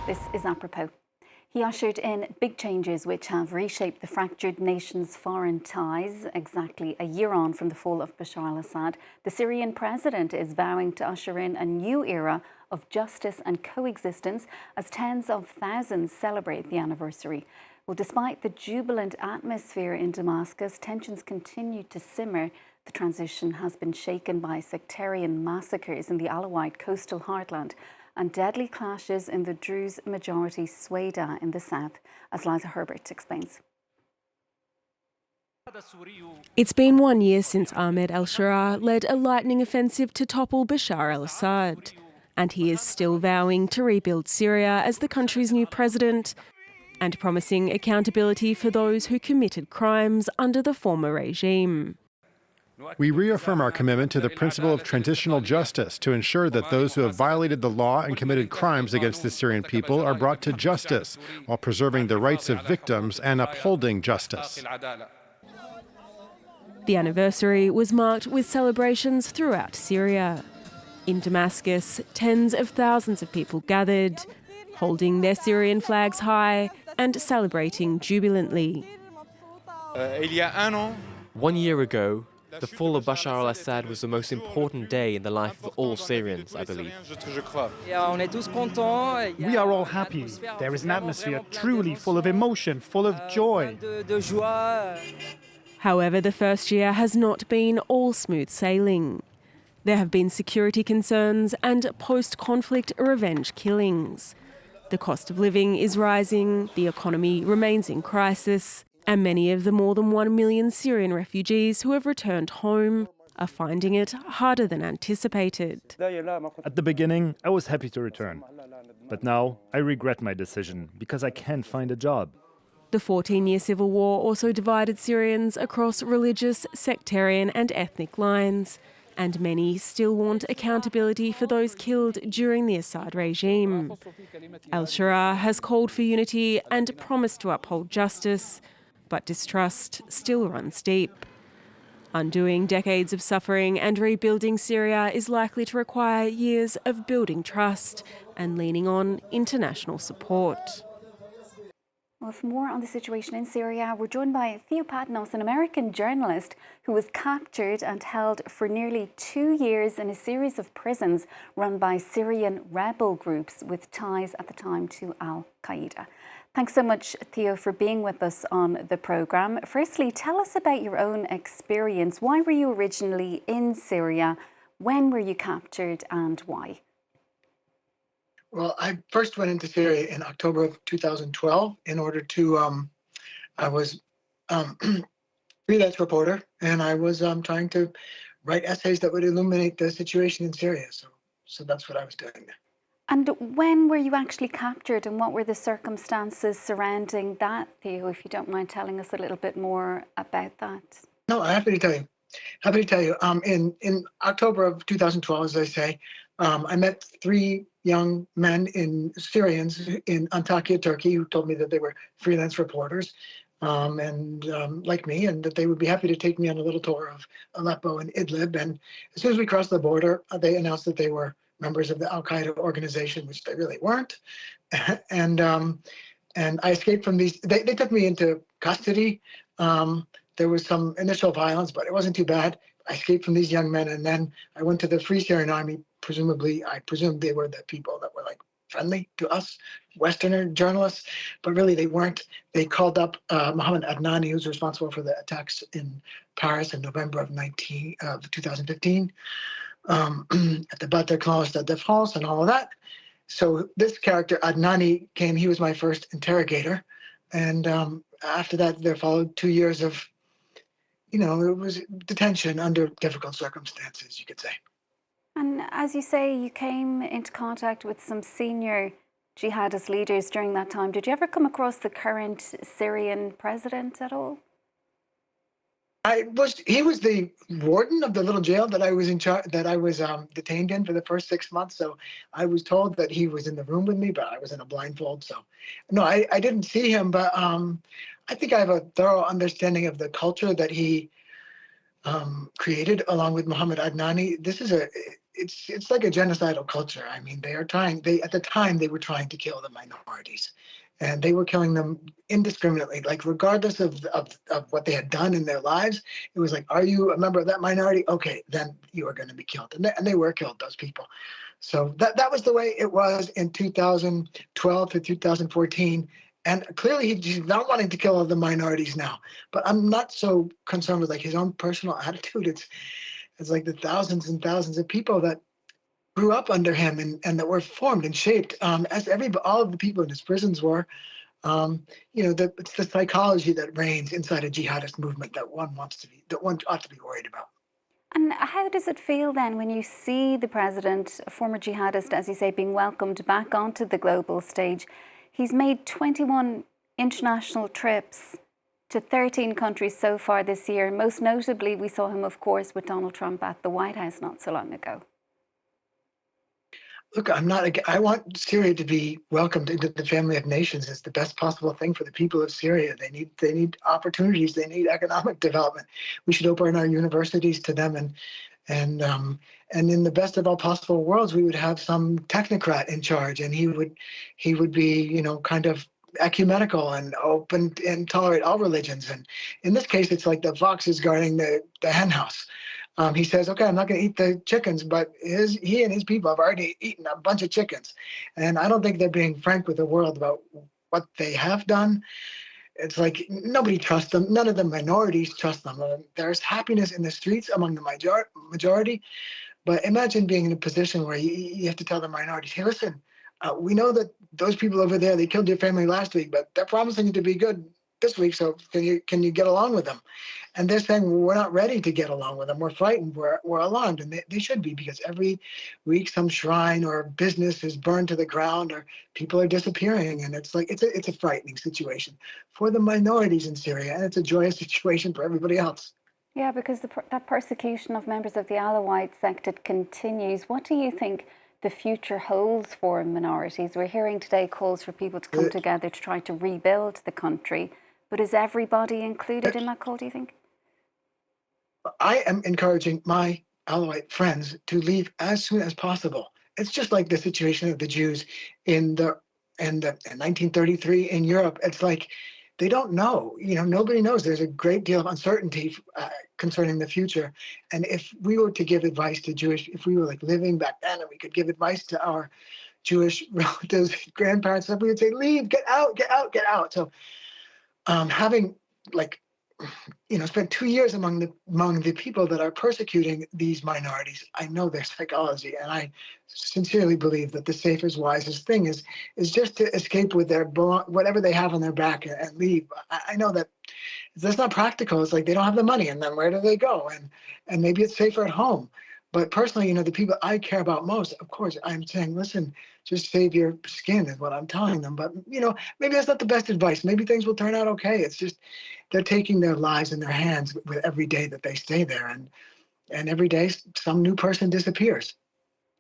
This is apropos. He ushered in big changes which have reshaped the fractured nation's foreign ties. Exactly a year on from the fall of Bashar al-Assad, the Syrian president is vowing to usher in a new era of justice and coexistence as tens of thousands celebrate the anniversary. Well, despite the jubilant atmosphere in Damascus, tensions continue to simmer. The transition has been shaken by sectarian massacres in the Alawite coastal heartland and deadly clashes in the Druze majority Sweda in the south, as Liza Herbert explains. It's been 1 year since Ahmed al-Sharaa led a lightning offensive to topple Bashar al-Assad. And he is still vowing to rebuild Syria as the country's new president and promising accountability for those who committed crimes under the former regime. We reaffirm our commitment to the principle of transitional justice to ensure that those who have violated the law and committed crimes against the Syrian people are brought to justice while preserving the rights of victims and upholding justice. The anniversary was marked with celebrations throughout Syria. In Damascus, tens of thousands of people gathered, holding their Syrian flags high and celebrating jubilantly. 1 year ago, the fall of Bashar al-Assad was the most important day in the life of all Syrians, I believe. We are all happy. There is an atmosphere truly full of emotion, full of joy. However, the first year has not been all smooth sailing. There have been security concerns and post-conflict revenge killings. The cost of living is rising, the economy remains in crisis, and many of the more than 1 million Syrian refugees who have returned home are finding it harder than anticipated. At the beginning, I was happy to return. But now I regret my decision because I can't find a job. The 14-year civil war also divided Syrians across religious, sectarian and ethnic lines, and many still want accountability for those killed during the Assad regime. Al-Sharaa has called for unity and promised to uphold justice, but distrust still runs deep. Undoing decades of suffering and rebuilding Syria is likely to require years of building trust and leaning on international support. Well, for more on the situation in Syria, we're joined by Theo Padnos, an American journalist who was captured and held for nearly 2 years in a series of prisons run by Syrian rebel groups with ties at the time to al-Qaeda. Thanks so much, Theo, for being with us on the programme. Firstly, tell us about your own experience. Why were you originally in Syria? When were you captured and why? Well, I first went into Syria in October of 2012 in order to, I was freelance reporter, and I was trying to write essays that would illuminate the situation in Syria. So that's what I was doing there. And when were you actually captured and what were the circumstances surrounding that, Theo, if you don't mind telling us a little bit more about that? No, I'm happy to tell you. In October of 2012, as I say, I met 3 young men Syrians in Antakya, Turkey, who told me that they were freelance reporters like me, and that they would be happy to take me on a little tour of Aleppo and Idlib. And as soon as we crossed the border, they announced that they were members of the al-Qaeda organization, which they really weren't. And I escaped from these. They took me into custody. There was some initial violence, but it wasn't too bad. I escaped from these young men, and then I went to the Free Syrian Army. I presumed they were the people that were like friendly to us, Westerner journalists, but really they weren't. They called up Mohammed Adnani, who's responsible for the attacks in Paris in November of 2015, at the Bataclan, Stade de France, and all of that. So this character, Adnani, came. He was my first interrogator. And after that, there followed 2 years of, it was detention under difficult circumstances, you could say. And as you say, you came into contact with some senior jihadist leaders during that time. Did you ever come across the current Syrian president at all? He was the warden of the little jail that I was detained in for the first 6 months. So I was told that he was in the room with me, but I was in a blindfold. So no, I didn't see him, but I think I have a thorough understanding of the culture that he created along with Mohammed Adnani. This is it's like a genocidal culture. I mean, they are trying. They at the time they were trying to kill the minorities, and they were killing them indiscriminately, like regardless of what they had done in their lives. It was like, are you a member of that minority? Okay, then you are going to be killed, and they were killed. Those people. So that was the way it was in 2012 to 2014. And clearly he's not wanting to kill all the minorities now. But I'm not so concerned with like his own personal attitude. It's like the thousands and thousands of people that grew up under him and that were formed and shaped as all of the people in his prisons were. It's the psychology that reigns inside a jihadist movement that one ought to be worried about. And how does it feel then when you see the president, a former jihadist, as you say, being welcomed back onto the global stage? He's made 21 international trips to 13 countries so far this year. Most notably, we saw him, of course, with Donald Trump at the White House not so long ago. Look, I want Syria to be welcomed into the family of nations. It's the best possible thing for the people of Syria. They need opportunities. They need economic development. We should open our universities to them, and in the best of all possible worlds, we would have some technocrat in charge, and he would be, kind of ecumenical and open and tolerate all religions. And in this case, it's like the fox is guarding the henhouse. He says, okay, I'm not going to eat the chickens, but he and his people have already eaten a bunch of chickens. And I don't think they're being frank with the world about what they have done. It's like nobody trusts them. None of the minorities trust them. There's happiness in the streets among the majority. But imagine being in a position where you have to tell the minorities, hey, listen, we know that those people over there, they killed your family last week, but they're promising to be good this week. So can you get along with them? And they're saying, well, we're not ready to get along with them. We're frightened. We're alarmed. And they should be, because every week some shrine or business is burned to the ground or people are disappearing. And it's like it's a frightening situation for the minorities in Syria. And it's a joyous situation for everybody else. Yeah, because that persecution of members of the Alawite sect, it continues. What do you think the future holds for minorities? We're hearing today calls for people to come together to try to rebuild the country. But is everybody included in that call, do you think? I am encouraging my Alawite friends to leave as soon as possible. It's just like the situation of the Jews in 1933 in Europe. It's like they don't know. Nobody knows. There's a great deal of uncertainty concerning the future. And if we were to give advice to if we were like living back then and we could give advice to our Jewish relatives, grandparents, we would say, leave, get out, get out, get out. So having spent 2 years among the people that are persecuting these minorities, I know their psychology, and I sincerely believe that the safest, wisest thing is just to escape with whatever they have on their back and leave. I know that's not practical. It's like they don't have the money, and then where do they go? And maybe it's safer at home. But personally, the people I care about most, of course, I'm saying, listen, just save your skin is what I'm telling them. But, maybe that's not the best advice. Maybe things will turn out okay. It's just they're taking their lives in their hands with every day that they stay there. And every day some new person disappears.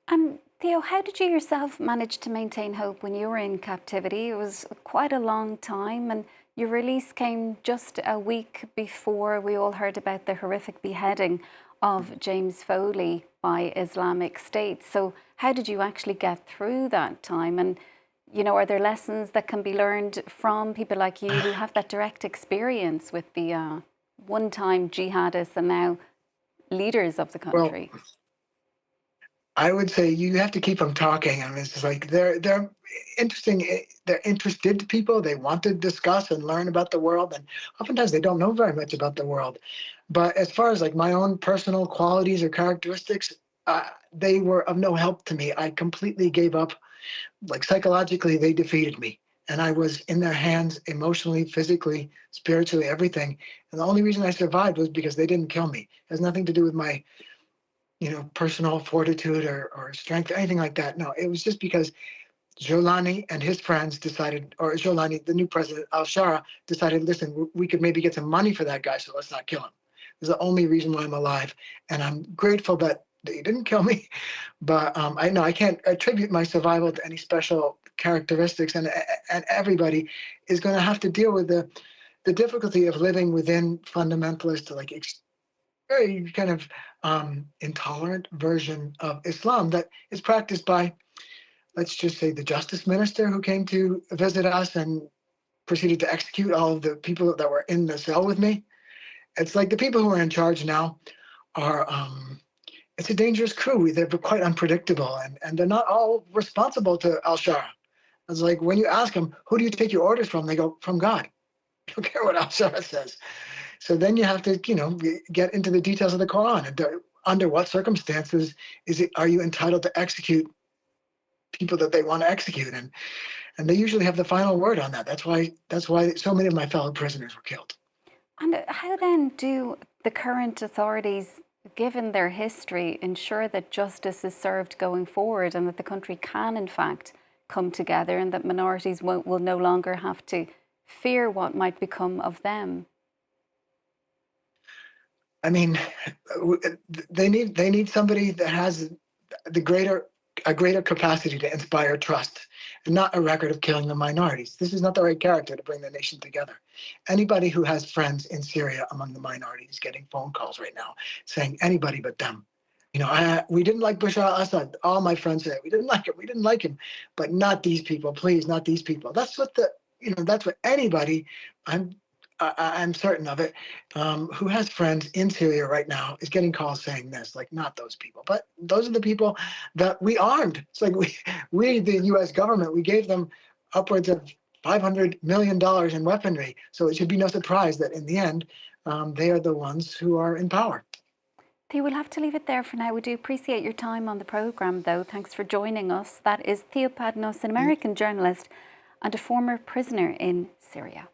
And Theo, how did you yourself manage to maintain hope when you were in captivity? It was quite a long time, and your release came just a week before we all heard about the horrific beheading of James Foley by Islamic State. So how did you actually get through that time? And, are there lessons that can be learned from people like you who have that direct experience with the one-time jihadists and now leaders of the country? Well, I would say you have to keep them talking. I mean, it's just like they're interesting. They're interested people. They want to discuss and learn about the world, and oftentimes they don't know very much about the world. But as far as like my own personal qualities or characteristics, they were of no help to me. I completely gave up. Like psychologically, they defeated me, and I was in their hands emotionally, physically, spiritually, everything. And the only reason I survived was because they didn't kill me. It has nothing to do with my personal fortitude or strength or anything like that. No, it was just because Jolani and his friends decided, or Jolani, the new president, al-Sharaa, decided, listen, we could maybe get some money for that guy, so let's not kill him. It's the only reason why I'm alive. And I'm grateful that they didn't kill me. But I know I can't attribute my survival to any special characteristics. And everybody is going to have to deal with the difficulty of living within fundamentalist, like very kind of intolerant version of Islam that is practiced by, let's just say, the justice minister who came to visit us and proceeded to execute all of the people that were in the cell with me. It's like the people who are in charge now are, it's a dangerous crew. They're quite unpredictable, and they're not all responsible to al-Sharaa. It's like when you ask them, who do you take your orders from? They go, from God. I don't care what al-Sharaa says. So then you have to, get into the details of the Quran. And under what circumstances are you entitled to execute people that they want to execute? And they usually have the final word on that. That's why so many of my fellow prisoners were killed. And how then do the current authorities, given their history, ensure that justice is served going forward and that the country can, in fact, come together and that minorities will no longer have to fear what might become of them? I mean, they need somebody that has a greater capacity to inspire trust, and not a record of killing the minorities. This is not the right character to bring the nation together. Anybody who has friends in Syria among the minorities is getting phone calls right now saying anybody but them. We didn't like Bashar al-Assad. All my friends said we didn't like him, but not these people, please, not these people. That's what that's what anybody. I'm certain of it, who has friends in Syria right now is getting calls saying this, like, not those people. But those are the people that we armed. It's like we the U.S. government, we gave them upwards of $500 million in weaponry. So it should be no surprise that in the end, they are the ones who are in power. Theo, we'll have to leave it there for now. We do appreciate your time on the programme, though. Thanks for joining us. That is Theo Padnos, an American journalist and a former prisoner in Syria.